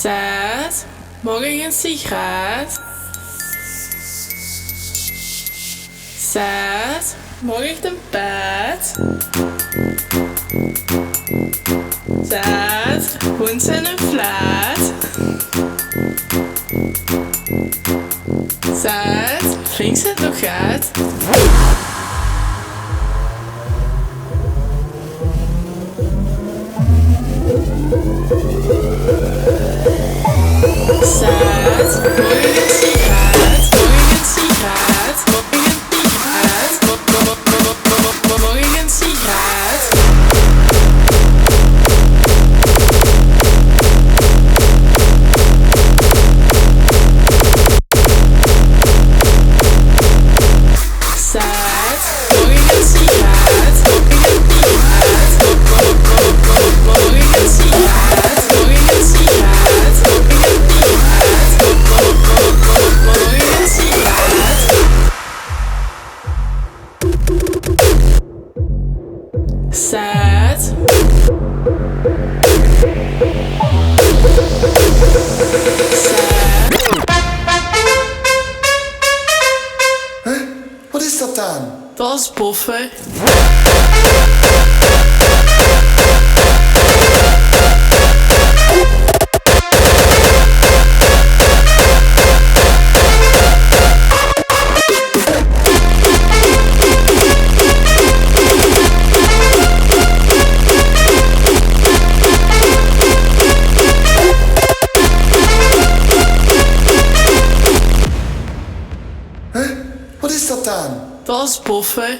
Zet. Mag ik een sigaret? Zet. Mag ik een pet? Zet. Hoens in een flat. Zet. Vindt het nog gaat? Zet. Mag ik een sigaret? Mag ik een sigaret? Mag ik een sigaret? Zet. Mag ik een sigaret? Mag ik een sigaret? Mag ik een sigaret? Mag ik een sigaret? Zet. Huh? Wat is dat dan? Dat is boffen. Huh? Wat is dat dan? Dat is boffen.